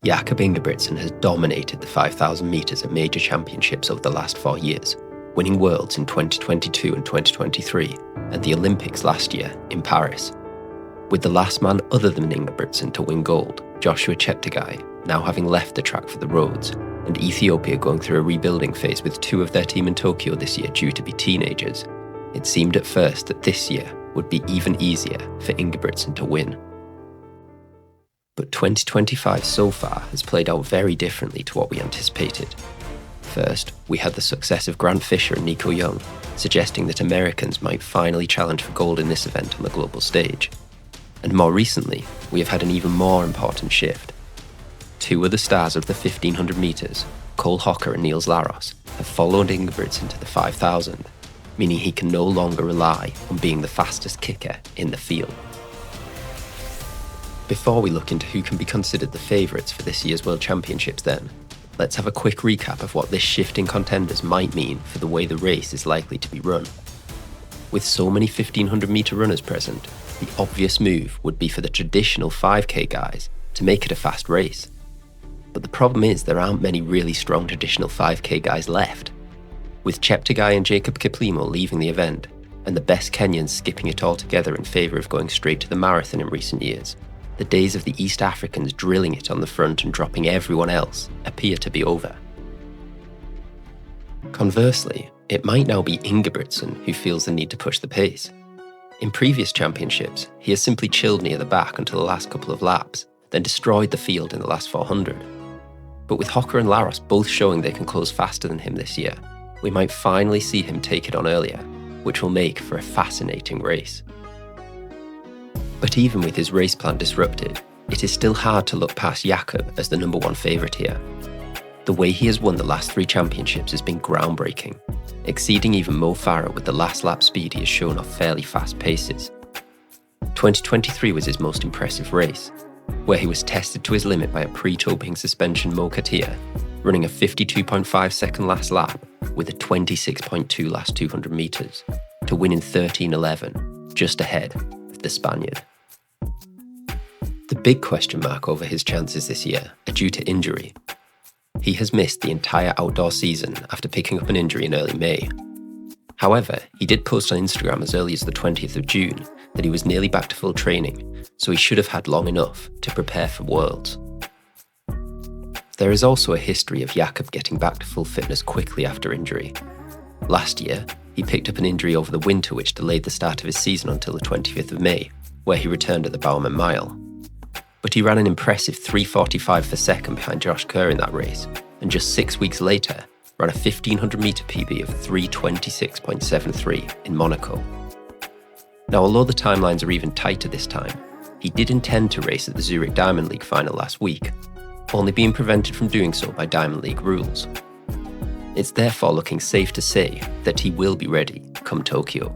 Jakob Ingebrigtsen has dominated the 5,000 metres at major championships over the last 4 years, winning Worlds in 2022 and 2023, and the Olympics last year in Paris. With the last man other than Ingebrigtsen to win gold, Joshua Cheptegei, now having left the track for the roads, and Ethiopia going through a rebuilding phase with 2 of their team in Tokyo this year due to be teenagers, it seemed at first that this year would be even easier for Ingebrigtsen to win. But 2025 so far has played out very differently to what we anticipated. First, we had the success of Grant Fisher and Nico Young, suggesting that Americans might finally challenge for gold in this event on the global stage. And more recently, we have had an even more important shift. 2 of the stars of the 1500 metres, Cole Hocker and Niels Laros, have followed Ingebrigtsen to the 5000, meaning he can no longer rely on being the fastest kicker in the field. Before we look into who can be considered the favourites for this year's World Championships then, let's have a quick recap of what this shift in contenders might mean for the way the race is likely to be run. With so many 1500 metre runners present, the obvious move would be for the traditional 5k guys to make it a fast race. But the problem is there aren't many really strong traditional 5k guys left. With Cheptegei and Jacob Kiplimo leaving the event, and the best Kenyans skipping it altogether in favour of going straight to the marathon in recent years, the days of the East Africans drilling it on the front and dropping everyone else appear to be over. Conversely, it might now be Ingebrigtsen who feels the need to push the pace. In previous championships, he has simply chilled near the back until the last couple of laps, then destroyed the field in the last 400. But with Hocker and Laros both showing they can close faster than him this year, we might finally see him take it on earlier, which will make for a fascinating race. But even with his race plan disrupted, it is still hard to look past Jakob as the number 1 favourite here. The way he has won the last 3 championships has been groundbreaking, exceeding even Mo Farah with the last lap speed he has shown off fairly fast paces. 2023 was his most impressive race, where he was tested to his limit by a pre-toping suspension Mo Katia, running a 52.5 second last lap with a 26.2 last 200 metres, to win in 13:11, just ahead of the Spaniard. The big question mark over his chances this year are due to injury. He has missed the entire outdoor season after picking up an injury in early May. However, he did post on Instagram as early as the 20th of June that he was nearly back to full training, so he should have had long enough to prepare for Worlds. There is also a history of Jakob getting back to full fitness quickly after injury. Last year, he picked up an injury over the winter which delayed the start of his season until the 25th of May, where he returned at the Bowerman Mile. But he ran an impressive 3:45 for second behind Josh Kerr in that race, and just 6 weeks later, ran a 1500 metre PB of 3:26.73 in Monaco. Now, although the timelines are even tighter this time, he did intend to race at the Zurich Diamond League final last week, only being prevented from doing so by Diamond League rules. It's therefore looking safe to say that he will be ready come Tokyo.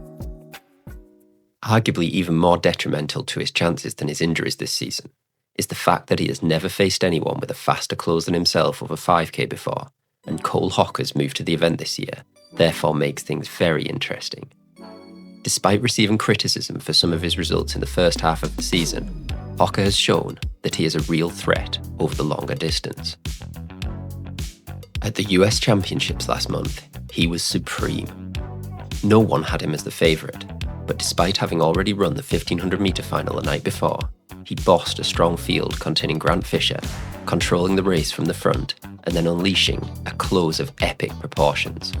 Arguably even more detrimental to his chances than his injuries this season is the fact that he has never faced anyone with a faster close than himself over 5k before, and Cole Hocker's move to the event this year therefore makes things very interesting. Despite receiving criticism for some of his results in the first half of the season, Hocker has shown that he is a real threat over the longer distance. At the US Championships last month, he was supreme. No one had him as the favourite, but despite having already run the 1500 metre final the night before, he bossed a strong field containing Grant Fisher, controlling the race from the front and then unleashing a close of epic proportions.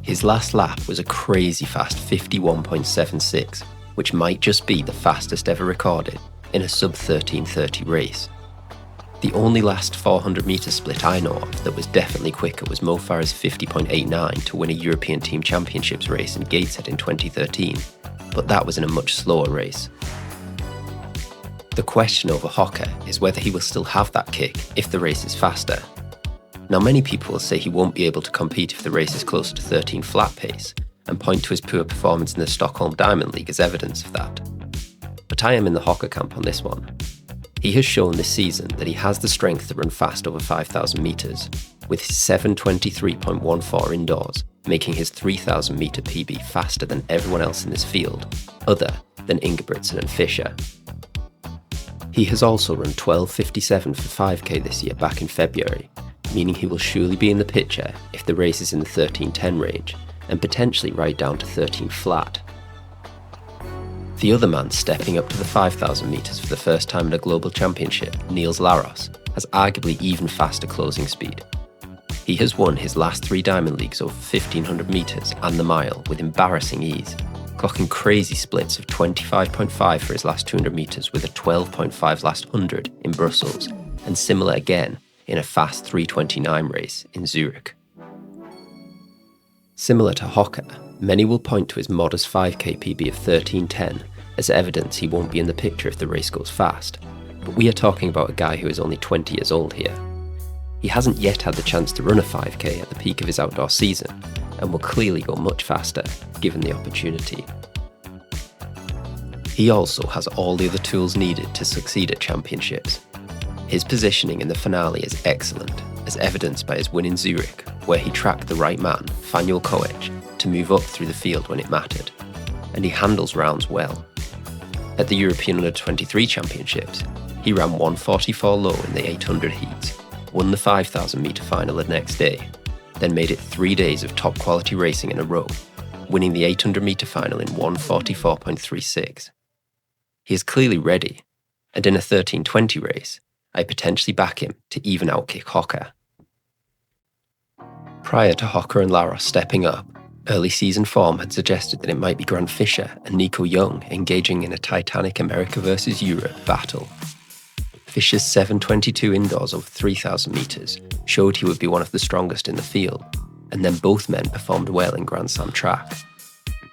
His last lap was a crazy fast 51.76, which might just be the fastest ever recorded in a sub-13:30 race. The only last 400 metre split I know of that was definitely quicker was Mo Farah's 50.89 to win a European Team Championships race in Gateshead in 2013, but that was in a much slower race. The question over Hocker is whether he will still have that kick if the race is faster. Now, many people will say he won't be able to compete if the race is closer to 13 flat pace, and point to his poor performance in the Stockholm Diamond League as evidence of that. But I am in the Hocker camp on this one. He has shown this season that he has the strength to run fast over 5,000 metres, with his 7:23.14 indoors, making his 3,000 metre PB faster than everyone else in this field, other than Ingebrigtsen and Fisher. He has also run 12:57 for 5k this year back in February, meaning he will surely be in the picture if the race is in the 13:10 range, and potentially right down to 13 flat. The other man stepping up to the 5,000 metres for the first time in a global championship, Niels Laros, has arguably even faster closing speed. He has won his last 3 Diamond Leagues over 1,500 metres and the mile with embarrassing ease, clocking crazy splits of 25.5 for his last 200 metres with a 12.5 last 100 in Brussels, and similar again in a fast 3:29 race in Zurich. Similar to Hocker, many will point to his modest 5k PB of 13:10 as evidence he won't be in the picture if the race goes fast, but we are talking about a guy who is only 20 years old here. He hasn't yet had the chance to run a 5k at the peak of his outdoor season, and will clearly go much faster given the opportunity. He also has all the other tools needed to succeed at championships. His positioning in the finale is excellent, as evidenced by his win in Zurich, where he tracked the right man, Fanuel Koech, to move up through the field when it mattered, and he handles rounds well. At the European Under-23 Championships, he ran 1:44 low in the 800 heats, won the 5,000 metre final the next day, then made it 3 days of top quality racing in a row, winning the 800 metre final in 1:44.36. He is clearly ready, and in a 13:20 race, I potentially back him to even outkick Hocker. Prior to Hocker and Laros stepping up, early season form had suggested that it might be Grant Fisher and Nico engaging in a titanic America versus Europe battle. Fisher's 7:22 indoors over 3,000 metres showed he would be one of the strongest in the field, and then both men performed well in Grand Slam track.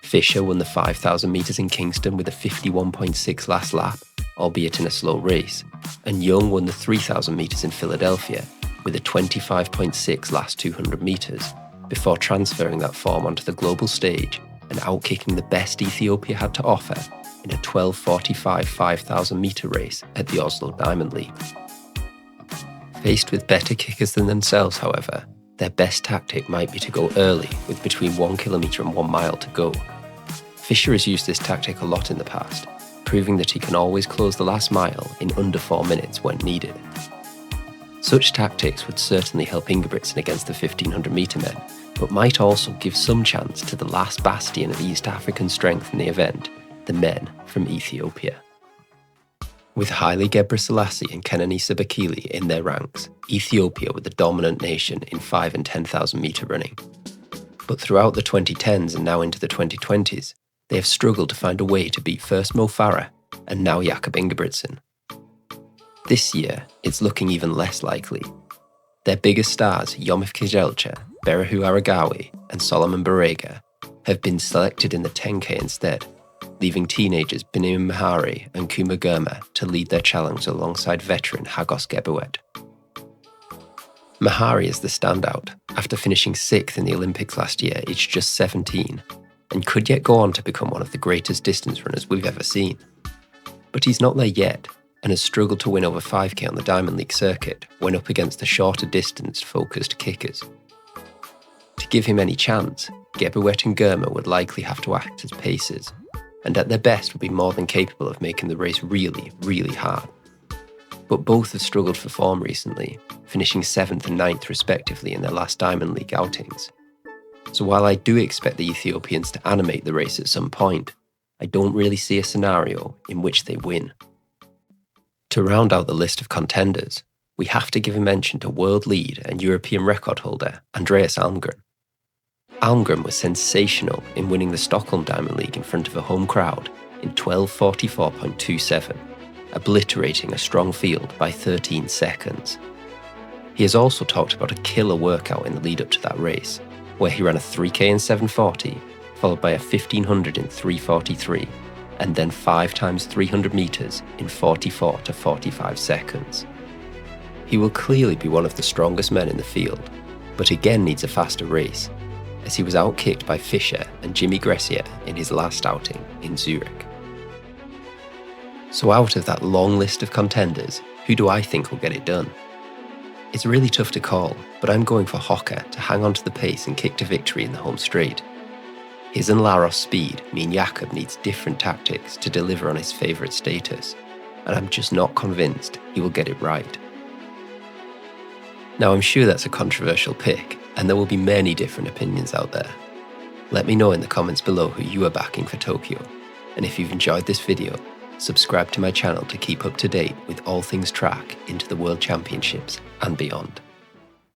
Fisher won the 5,000 metres in Kingston with a 51.6 last lap, albeit in a slow race, and Young won the 3,000 metres in Philadelphia with a 25.6 last 200 metres, before transferring that form onto the global stage and outkicking the best Ethiopia had to offer in a 12:45 5,000 metre race at the Oslo Diamond League. Faced with better kickers than themselves, however, their best tactic might be to go early with between 1 kilometre and 1 mile to go. Fisher has used this tactic a lot in the past, proving that he can always close the last mile in under 4 minutes when needed. Such tactics would certainly help Ingebrigtsen against the 1,500 metre men, but might also give some chance to the last bastion of East African strength in the event, the men from Ethiopia. With Haile Gebrselassie and Kenenisa Bekele in their ranks, Ethiopia were the dominant nation in 5 and 10,000 metre running. But throughout the 2010s and now into the 2020s, they have struggled to find a way to beat first Mo Farah and now Jakob Ingebrigtsen. This year, it's looking even less likely. Their biggest stars, Yomif Kejelcha, Berahu Aragawi, and Solomon Barega, have been selected in the 10k instead, leaving teenagers Binim Mahari and Kuma Gurma to lead their challenge alongside veteran Hagos Gebewet. Mahari is the standout, after finishing 6th in the Olympics last year, aged just 17, and could yet go on to become one of the greatest distance runners we've ever seen. But he's not there yet, and has struggled to win over 5k on the Diamond League circuit when up against the shorter distance-focused kickers. To give him any chance, Gebewet and Gurma would likely have to act as pacers, and at their best would be more than capable of making the race really, really hard. But both have struggled for form recently, finishing 7th and 9th respectively in their last Diamond League outings. So while I do expect the Ethiopians to animate the race at some point, I don't really see a scenario in which they win. To round out the list of contenders, we have to give a mention to world lead and European record holder Andreas Almgren. Almgren was sensational in winning the Stockholm Diamond League in front of a home crowd in 12:44.27, obliterating a strong field by 13 seconds. He has also talked about a killer workout in the lead up to that race, where he ran a 3k in 7:40, followed by a 1,500 in 3:43, and then 5 times 300 metres in 44 to 45 seconds. He will clearly be one of the strongest men in the field, but again needs a faster race, as he was outkicked by Fisher and Jimmy Gressier in his last outing in Zurich. So out of that long list of contenders, who do I think will get it done? It's really tough to call, but I'm going for Hocker to hang on to the pace and kick to victory in the home straight. His and Laros' speed mean Jakob needs different tactics to deliver on his favourite status, and I'm just not convinced he will get it right. Now, I'm sure that's a controversial pick, and there will be many different opinions out there. Let me know in the comments below who you are backing for Tokyo, and if you've enjoyed this video, subscribe to my channel to keep up to date with all things track into the World Championships and beyond.